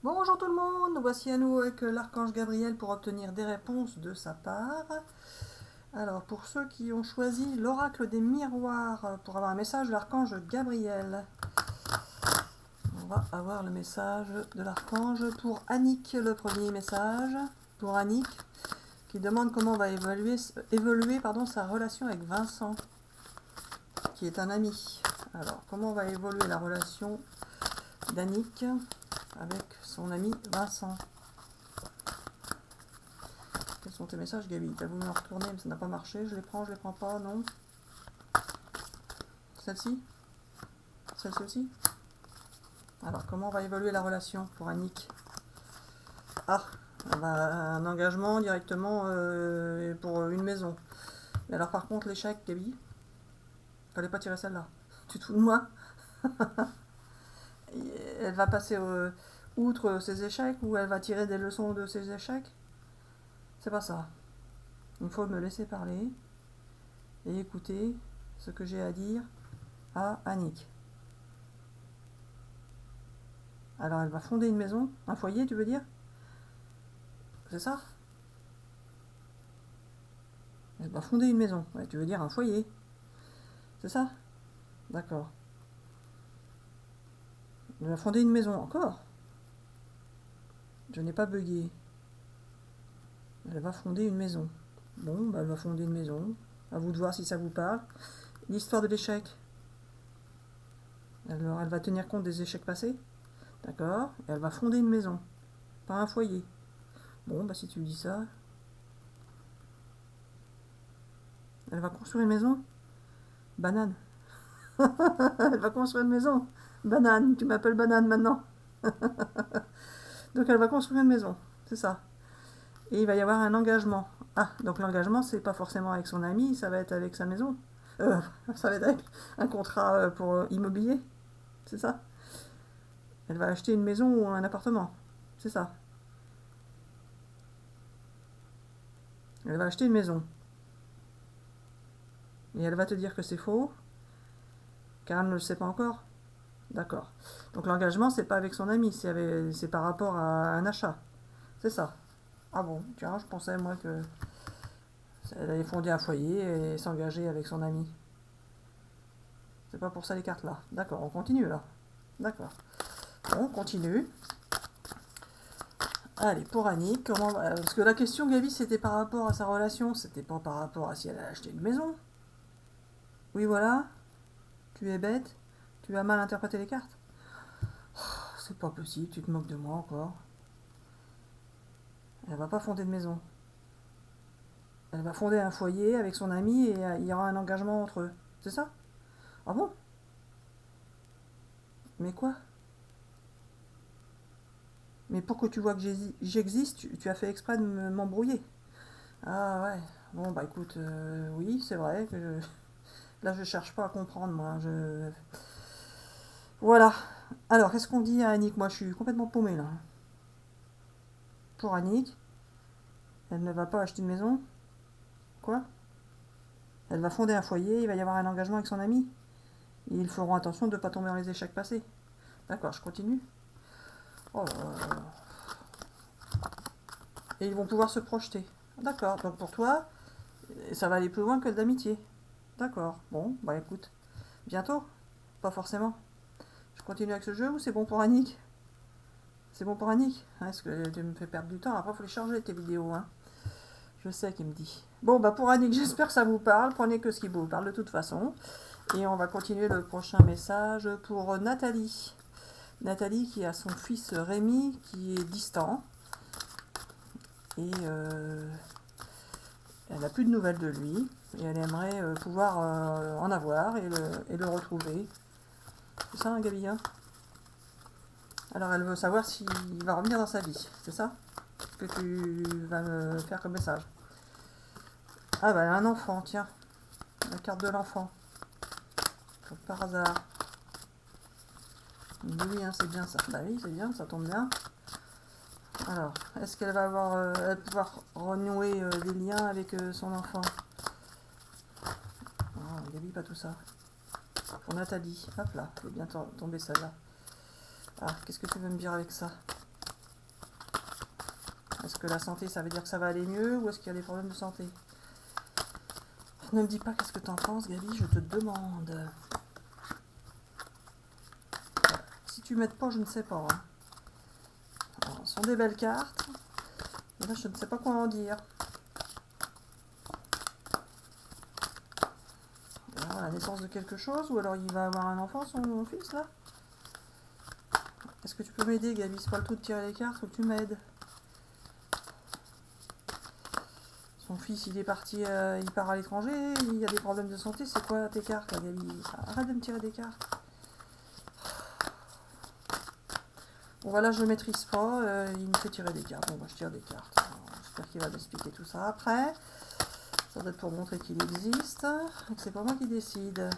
Bonjour tout le monde, voici à nous avec l'archange Gabriel pour obtenir des réponses de sa part. Alors pour ceux qui ont choisi l'oracle des miroirs pour avoir un message de l'archange Gabriel, on va avoir le message de l'archange pour Annick, le premier message pour Annick qui demande comment va évoluer sa relation avec Vincent qui est un ami. Alors comment va évoluer la relation d'Annick avec son ami Vincent? Quels sont tes messages, Gabi? T'as voulu me retourner, mais ça n'a pas marché. Je les prends pas, non? Celle-ci? Celle-ci aussi? Alors, comment va évoluer la relation pour Annick? Ah, un engagement directement pour une maison. Mais alors, par contre, l'échec, Gabi, fallait pas tirer celle-là. Tu te fous de moi? Elle va passer outre ses échecs ou elle va tirer des leçons de ses échecs? C'est pas ça. Il faut me laisser parler et écouter ce que j'ai à dire à Annick. Alors elle va fonder une maison, un foyer tu veux dire? C'est ça? Elle va fonder une maison, ouais, tu veux dire un foyer? C'est ça? D'accord. Elle va fonder une maison, encore? Je n'ai pas bugué. Elle va fonder une maison. Bon, bah elle va fonder une maison. À vous de voir si ça vous parle. L'histoire de l'échec. Alors elle va tenir compte des échecs passés. D'accord. Et elle va fonder une maison. Pas un foyer. Bon, bah si tu dis ça. Elle va construire une maison? Banane. Elle va construire une maison. Banane, tu m'appelles banane maintenant. Donc elle va construire une maison, c'est ça. Et il va y avoir un engagement. Ah, donc l'engagement, c'est pas forcément avec son ami, ça va être avec sa maison. Euh, Ça va être avec un contrat pour immobilier, c'est ça. Elle va acheter une maison ou un appartement, c'est ça. Elle va acheter une maison. Et elle va te dire que c'est faux, car elle ne le sait pas encore. D'accord. Donc l'engagement, c'est pas avec son ami, c'est par rapport à un achat. C'est ça. Ah bon, tiens, je pensais moi que elle allait fonder un foyer et s'engager avec son ami. C'est pas pour ça les cartes là. D'accord, on continue là. D'accord. On continue. Allez, pour Annick, parce que la question, Gabi, c'était par rapport à sa relation, c'était pas par rapport à si elle a acheté une maison. Oui, voilà. Tu es bête. Tu as mal interprété les cartes. C'est pas possible, tu te moques de moi encore. Elle va pas fonder de maison. Elle va fonder un foyer avec son ami et il y aura un engagement entre eux. C'est ça? Ah bon? Mais quoi? Mais pour que tu vois que j'existe, tu as fait exprès de m'embrouiller. Ah ouais. Bon bah écoute, oui, c'est vrai que là je cherche pas à comprendre moi. Voilà. Alors qu'est-ce qu'on dit à Annick? Moi je suis complètement paumée là. Pour Annick, elle ne va pas acheter une maison. Quoi? Elle va fonder un foyer, il va y avoir un engagement avec son ami. Et ils feront attention de ne pas tomber dans les échecs passés. D'accord, je continue. Oh là là. Et ils vont pouvoir se projeter. D'accord, donc pour toi, ça va aller plus loin que d'amitié. D'accord, bon, bah écoute, bientôt. Pas forcément. Je continue avec ce jeu ou c'est bon pour Annick? C'est bon pour Annick? Est-ce que tu me fais perdre du temps? Après, il faut les charger tes vidéos. Hein. Je sais qu'il me dit. Bon, bah pour Annick, j'espère que ça vous parle. Prenez que ce qui vous parle de toute façon. Et on va continuer le prochain message pour Nathalie. Nathalie qui a son fils Rémi qui est distant. Et elle n'a plus de nouvelles de lui. Et elle aimerait pouvoir en avoir et le retrouver. C'est ça, hein, Gabi, hein? Alors elle veut savoir s'il va revenir dans sa vie, c'est ça que tu vas me faire comme message? Ah bah un enfant, tiens, la carte de l'enfant, comme par hasard. Oui, hein, c'est bien ça. Bah oui, c'est bien, ça tombe bien. Alors, est-ce qu'elle va pouvoir renouer des liens avec son enfant? Ah, Gabi, pas tout ça. Pour Nathalie, hop là, elle est bien tombée celle-là. Ah, qu'est-ce que tu veux me dire avec ça? Est-ce que la santé, ça veut dire que ça va aller mieux ou est-ce qu'il y a des problèmes de santé? Ne me dis pas qu'est-ce que t'en penses, Gabi, je te demande. Si tu m'aides pas, je ne sais pas. Hein. Alors, ce sont des belles cartes. Mais là, je ne sais pas quoi en dire. Alors, la naissance de quelque chose, ou alors il va avoir un enfant, son fils, là? Est-ce que tu peux m'aider, Gabi? C'est pas le tout de tirer les cartes, faut que tu m'aides. Son fils, il est parti, il part à l'étranger, il y a des problèmes de santé. C'est quoi tes cartes, là, Gabi? Arrête de me tirer des cartes. Bon, voilà, je ne maîtrise pas, il me fait tirer des cartes. Bon, bah, je tire des cartes. J'espère qu'il va m'expliquer tout ça après. Ça doit être pour montrer qu'il existe. Donc, c'est pas moi qui décide.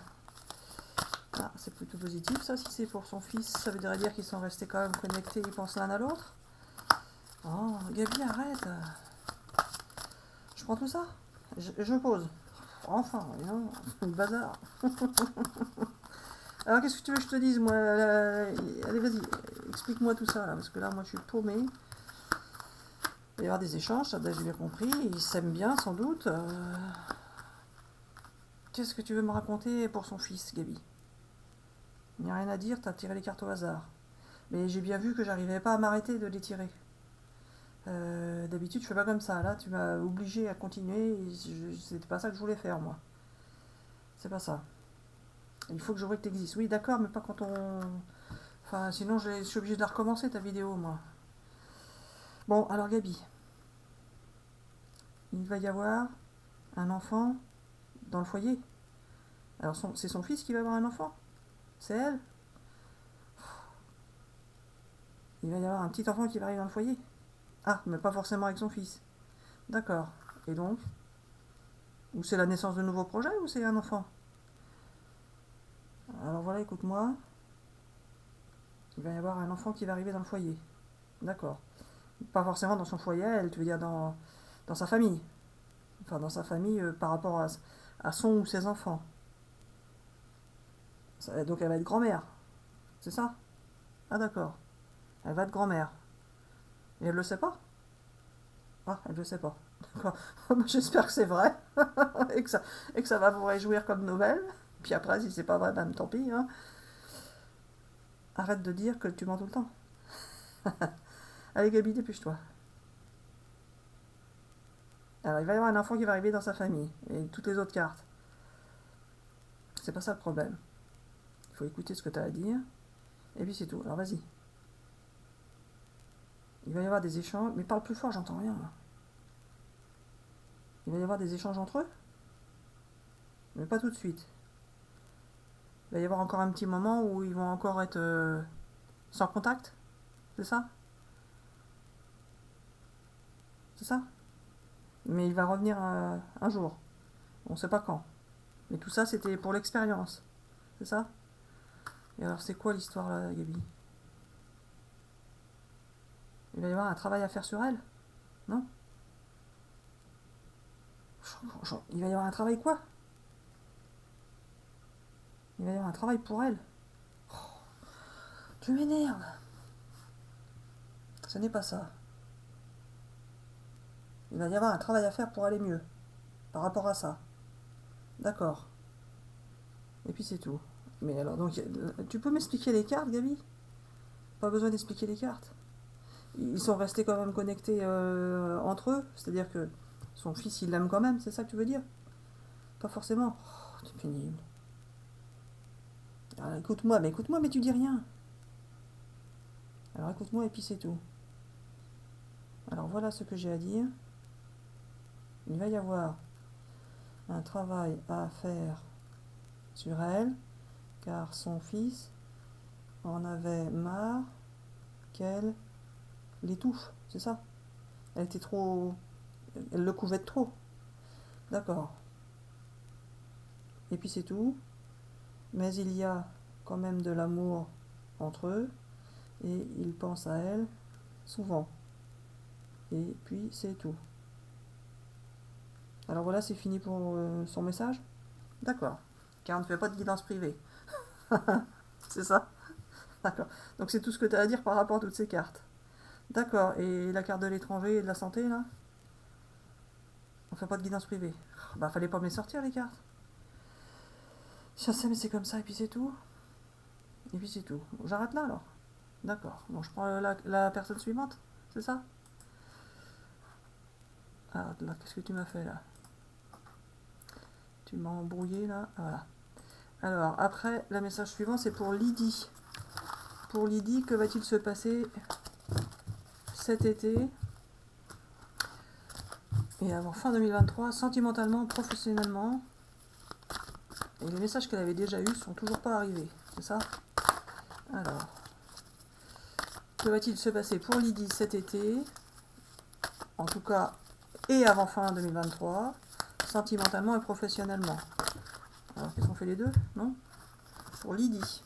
Ah, c'est plutôt positif, ça. Si c'est pour son fils, ça voudrait dire qu'ils sont restés quand même connectés, ils pensent l'un à l'autre. Oh, Gabi, arrête. Je prends tout ça. Je pose. Enfin, non, le bazar. Alors, qu'est-ce que tu veux que je te dise, moi? Allez, vas-y, explique-moi tout ça, là, parce que là, moi, je suis paumée. Il va y avoir des échanges, ça, j'ai bien compris. Ils s'aiment bien, sans doute. Qu'est-ce que tu veux me raconter pour son fils, Gabi? Il n'y a rien à dire, tu as tiré les cartes au hasard. Mais j'ai bien vu que j'arrivais pas à m'arrêter de les tirer. D'habitude, je fais pas comme ça. Là, tu m'as obligé à continuer. C'était pas ça que je voulais faire, moi. C'est pas ça. Il faut que je vois que tu existes. Oui, d'accord, mais pas quand on... Enfin, sinon, je suis obligé de la recommencer, ta vidéo, moi. Bon, alors, Gabi. Il va y avoir un enfant dans le foyer. Alors, c'est son fils qui va avoir un enfant? C'est elle? Il va y avoir un petit enfant qui va arriver dans le foyer? Ah, mais pas forcément avec son fils. D'accord. Et donc? Ou c'est la naissance de nouveaux projets ou c'est un enfant? Alors voilà, écoute-moi. Il va y avoir un enfant qui va arriver dans le foyer. D'accord. Pas forcément dans son foyer, elle, tu veux dire dans sa famille. Enfin, dans sa famille par rapport à son ou ses enfants. Donc elle va être grand-mère. C'est ça? Ah d'accord. Elle va être grand-mère. Et elle le sait pas? Ah, elle le sait pas. D'accord. J'espère que c'est vrai. et que ça va vous réjouir comme nouvelle. Puis après, si c'est pas vrai, ben tant pis. Hein. Arrête de dire que tu mens tout le temps. Allez Gabi, dépêche-toi. Alors il va y avoir un enfant qui va arriver dans sa famille. Et toutes les autres cartes. C'est pas ça le problème. Il faut écouter ce que tu as à dire. Et puis c'est tout. Alors vas-y. Il va y avoir des échanges. Mais parle plus fort, j'entends rien. Là. Il va y avoir des échanges entre eux. Mais pas tout de suite. Il va y avoir encore un petit moment où ils vont encore être sans contact. C'est ça? C'est ça? Mais il va revenir un jour. On ne sait pas quand. Mais tout ça, c'était pour l'expérience. C'est ça? Et alors, c'est quoi l'histoire là, Gabi? Il va y avoir un travail à faire sur elle? Non? Il va y avoir un travail quoi? Il va y avoir un travail pour elle? Oh, tu m'énerves! Ce n'est pas ça. Il va y avoir un travail à faire pour aller mieux. Par rapport à ça. D'accord. Et puis c'est tout. Mais alors, donc, tu peux m'expliquer les cartes, Gabi? Pas besoin d'expliquer les cartes. Ils sont restés quand même connectés entre eux. C'est-à-dire que son fils, il l'aime quand même, c'est ça que tu veux dire? Pas forcément. Oh, c'est pénible. Alors, écoute-moi, mais tu dis rien. Alors écoute-moi et puis c'est tout. Alors voilà ce que j'ai à dire. Il va y avoir un travail à faire sur elle, car son fils en avait marre qu'elle l'étouffe, c'est ça? Elle était trop... Elle le couvait de trop. D'accord. Et puis c'est tout. Mais il y a quand même de l'amour entre eux, et il pense à elle souvent. Et puis c'est tout. Alors voilà, c'est fini pour son message? D'accord. Car on ne fait pas de guidance privée. C'est ça? D'accord. Donc c'est tout ce que tu as à dire par rapport à toutes ces cartes. D'accord. Et la carte de l'étranger et de la santé, là? On fait pas de guidance privée. Bah, fallait pas me les sortir, les cartes. Je sais, mais c'est comme ça, et puis c'est tout. Et puis c'est tout. Bon, j'arrête là, alors. D'accord. Bon, je prends la personne suivante, c'est ça? Ah, là, qu'est-ce que tu m'as fait, là? Tu m'as embrouillé, là. Voilà. Alors, après, le message suivant, c'est pour Lydie. Pour Lydie, que va-t-il se passer cet été et avant fin 2023, sentimentalement, professionnellement? Et les messages qu'elle avait déjà eus sont toujours pas arrivés, c'est ça? Alors, que va-t-il se passer pour Lydie cet été, en tout cas, et avant fin 2023, sentimentalement et professionnellement? Alors, qu'est-ce qu'on fait les deux? Non? Pour Lydie.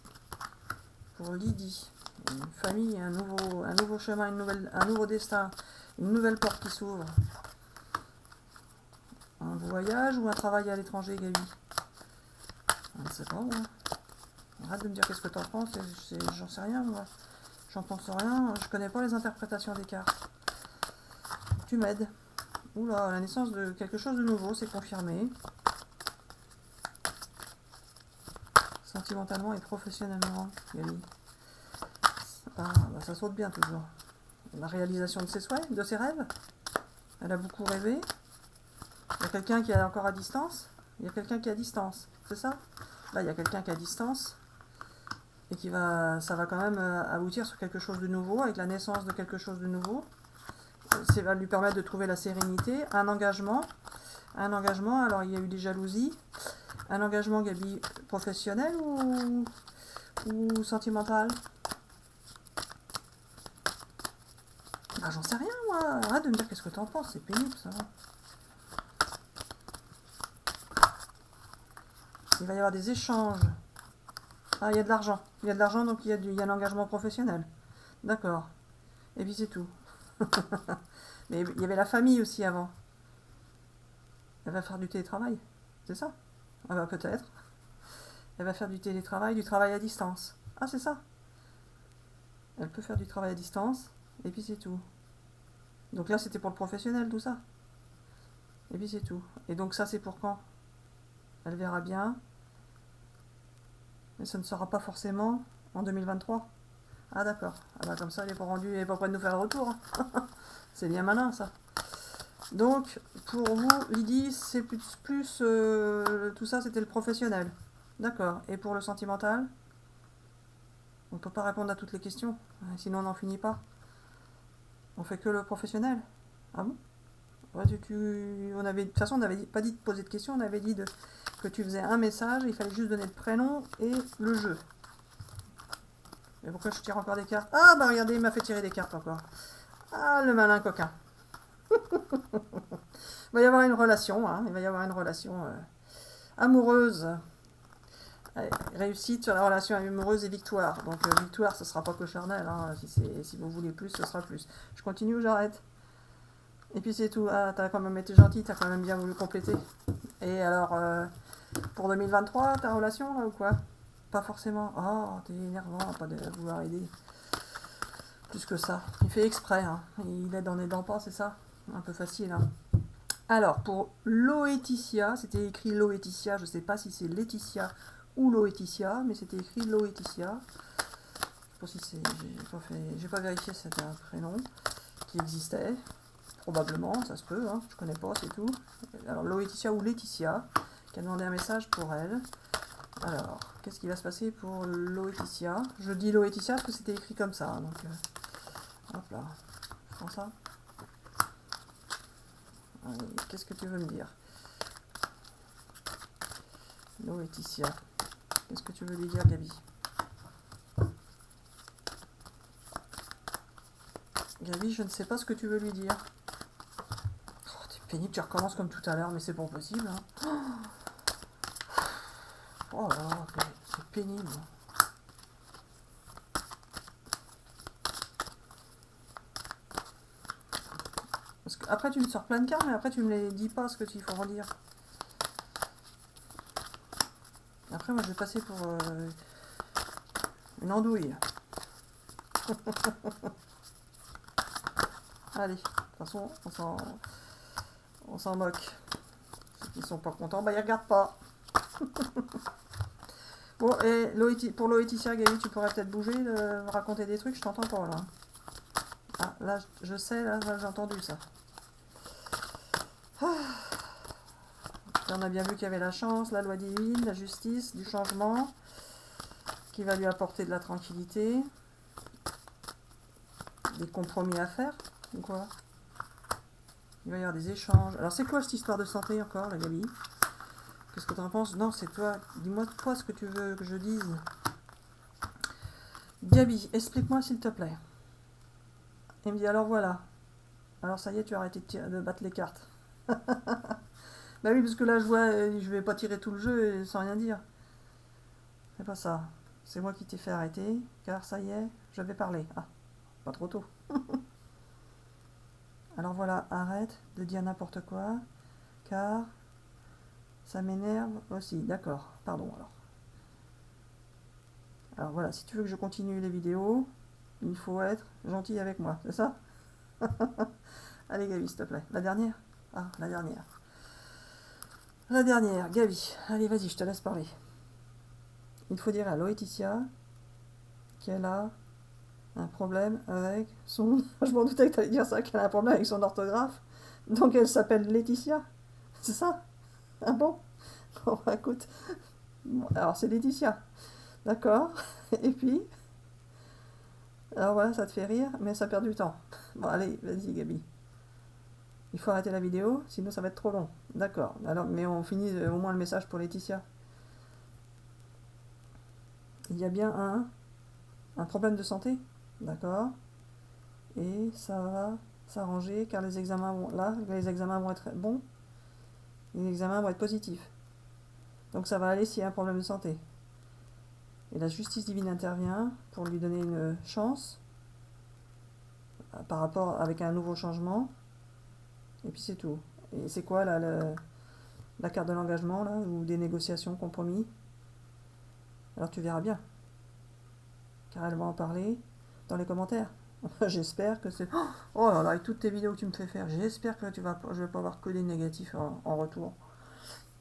Pour Lydie. Une famille, un nouveau chemin, un nouveau destin, une nouvelle porte qui s'ouvre. Un voyage ou un travail à l'étranger, Gaby? Je ne sais pas, moi. Arrête de me dire qu'est-ce que t'en penses, j'en sais rien, moi. J'en pense rien, je connais pas les interprétations des cartes. Tu m'aides. Oula, la naissance de quelque chose de nouveau, c'est confirmé. Sentimentalement et professionnellement, Gaby. Ah, bah ça saute bien toujours. La réalisation de ses souhaits, de ses rêves. Elle a beaucoup rêvé. Il y a quelqu'un qui est encore à distance. Il y a quelqu'un qui est à distance, c'est ça? Là, il y a quelqu'un qui est à distance. Et ça va quand même aboutir sur quelque chose de nouveau, avec la naissance de quelque chose de nouveau. Ça va lui permettre de trouver la sérénité, un engagement. Alors il y a eu des jalousies. Un engagement, Gaby, professionnel ou sentimental? Bah, j'en sais rien, moi. Arrête de me dire qu'est-ce que t'en penses, c'est pénible, ça. Il va y avoir des échanges. Ah, il y a de l'argent. Il y a de l'argent, donc il y a l'engagement professionnel. D'accord. Et puis c'est tout. Mais il y avait la famille aussi avant. Elle va faire du télétravail, c'est ça? Ah bah peut-être. Elle va faire du télétravail, du travail à distance. Ah, c'est ça. Elle peut faire du travail à distance, et puis c'est tout. Donc là, c'était pour le professionnel, tout ça. Et puis c'est tout. Et donc ça, c'est pour quand? Elle verra bien. Mais ça ne sera pas forcément en 2023. Ah d'accord. Ah bah comme ça, elle n'est pas près de nous faire le retour. C'est bien malin, ça. Donc, pour vous, Lydie, c'est plus tout ça, c'était le professionnel. D'accord. Et pour le sentimental? On ne peut pas répondre à toutes les questions, sinon on n'en finit pas. On fait que le professionnel. Ah bon? Ouais, de toute façon, on n'avait pas dit de poser de questions, on avait dit que tu faisais un message, il fallait juste donner le prénom et le jeu. Mais pourquoi je tire encore des cartes? Ah bah regardez, il m'a fait tirer des cartes encore. Ah, le malin coquin. Il va y avoir une relation, hein, il va y avoir une relation amoureuse. Allez, réussite sur la relation amoureuse et victoire. Donc victoire, ce sera pas que charnel. Hein. Si vous voulez plus, ce sera plus. Je continue ou j'arrête? Et puis c'est tout. Ah, t'as quand même été gentil, t'as quand même bien voulu compléter. Et alors, pour 2023, ta relation, là, ou quoi? Pas forcément. Oh, t'es énervant, pas de vouloir aider. Plus que ça. Il fait exprès. Hein. Il aide en aidant pas, c'est ça? Un peu facile. Hein. Alors, pour Loétitia, c'était écrit Loétitia. Je sais pas si c'est Laetitia ou Loétitia, mais c'était écrit Loétitia. Je sais pas si c'est. J'ai pas vérifié si c'était un prénom qui existait. Probablement, ça se peut, hein, je connais pas, c'est tout. Alors, Loétitia ou Laetitia, qui a demandé un message pour elle. Alors, qu'est-ce qui va se passer pour Loétitia? Je dis Loétitia parce que c'était écrit comme ça, donc... hop là, je prends ça. Qu'est-ce que tu veux me dire? Loétitia. Qu'est-ce que tu veux lui dire, Gaby? Gaby, je ne sais pas ce que tu veux lui dire. Oh, t'es pénible, tu recommences comme tout à l'heure, mais c'est pas possible. Hein. Oh là là, c'est pénible. Parce que après, tu me sors plein de cartes, mais après, tu me les dis pas ce que il faut redire. Après, moi, je vais passer pour une andouille. Allez, de toute façon, on s'en moque. Ceux qui sont pas contents, bah ils regardent pas. Bon, et pour Laetitia, Gaël, tu pourrais peut-être bouger, raconter des trucs, je t'entends pas là. Ah, là, je sais, là j'ai entendu ça. On a bien vu qu'il y avait la chance, la loi divine, la justice, du changement, qui va lui apporter de la tranquillité, des compromis à faire, ou quoi? Il va y avoir des échanges. Alors c'est quoi cette histoire de santé encore, la Gabi? Qu'est-ce que tu en penses? Non, c'est toi. Dis-moi toi ce que tu veux que je dise. Gabi, explique-moi s'il te plaît. Il me dit alors voilà. Alors ça y est, tu as arrêté de battre les cartes. Bah oui, parce que là je vois, je vais pas tirer tout le jeu sans rien dire. C'est pas ça. C'est moi qui t'ai fait arrêter, car ça y est, je vais parler. Ah, pas trop tôt. Alors voilà, arrête de dire n'importe quoi, car ça m'énerve aussi. D'accord, pardon alors. Alors voilà, si tu veux que je continue les vidéos, il faut être gentil avec moi, c'est ça? Allez Gabi, s'il te plaît. La dernière? Ah, la dernière. La dernière, Gabi. Allez, vas-y, je te laisse parler. Il faut dire à Laetitia qu'elle a un problème avec son... Je m'en doutais que tu allais dire ça, qu'elle a un problème avec son orthographe. Donc elle s'appelle Laetitia. C'est ça? Ah bon? Bon, bah, écoute. Bon, alors c'est Laetitia. D'accord. Et puis... Alors voilà, ça te fait rire, mais ça perd du temps. Bon, allez, vas-y Gabi. Il faut arrêter la vidéo, sinon ça va être trop long. D'accord. Alors, mais on finit au moins le message pour Laetitia. Il y a bien un problème de santé. D'accord. Et ça va s'arranger car les examens vont... Là, les examens vont être bons. Les examens vont être positifs. Donc ça va aller s'il y a un problème de santé. Et la justice divine intervient pour lui donner une chance par rapport avec un nouveau changement. Et puis c'est tout. Et c'est quoi là, la carte de l'engagement là, ou des négociations, compromis? Alors tu verras bien. Car elle va en parler dans les commentaires. J'espère que c'est... Oh là là, avec toutes tes vidéos que tu me fais faire, j'espère que je vais pas avoir que des négatifs en retour.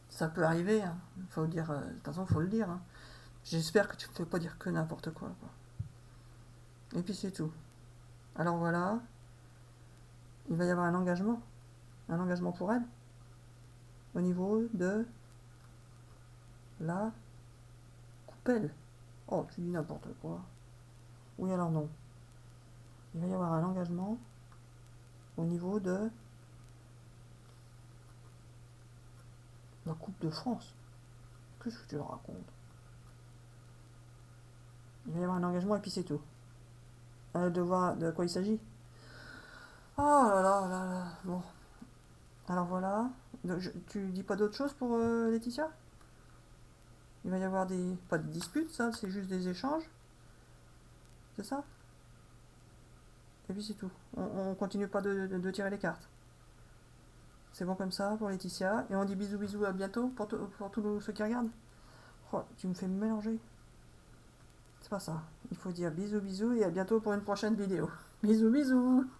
Ça peut arriver, hein. Faut dire, de toute façon, faut le dire. Hein. J'espère que tu ne fais pas dire que n'importe quoi. Et puis c'est tout. Alors voilà, il va y avoir un engagement pour elle, au niveau de la coupelle. Oh, tu dis n'importe quoi. Oui, alors non. Il va y avoir un engagement au niveau de la Coupe de France. Qu'est-ce que tu racontes? Il va y avoir un engagement et puis c'est tout. De voir de quoi il s'agit. Oh là là là là. Bon. Alors voilà. Tu dis pas d'autre chose pour Laetitia? Il va y avoir pas de disputes, ça, c'est juste des échanges. C'est ça? Et puis c'est tout. On continue pas de tirer les cartes. C'est bon comme ça pour Laetitia. Et on dit bisous bisous, à bientôt pour tous ceux qui regardent. Oh, tu me fais mélanger. C'est pas ça. Il faut dire bisous bisous et à bientôt pour une prochaine vidéo. Bisous bisous.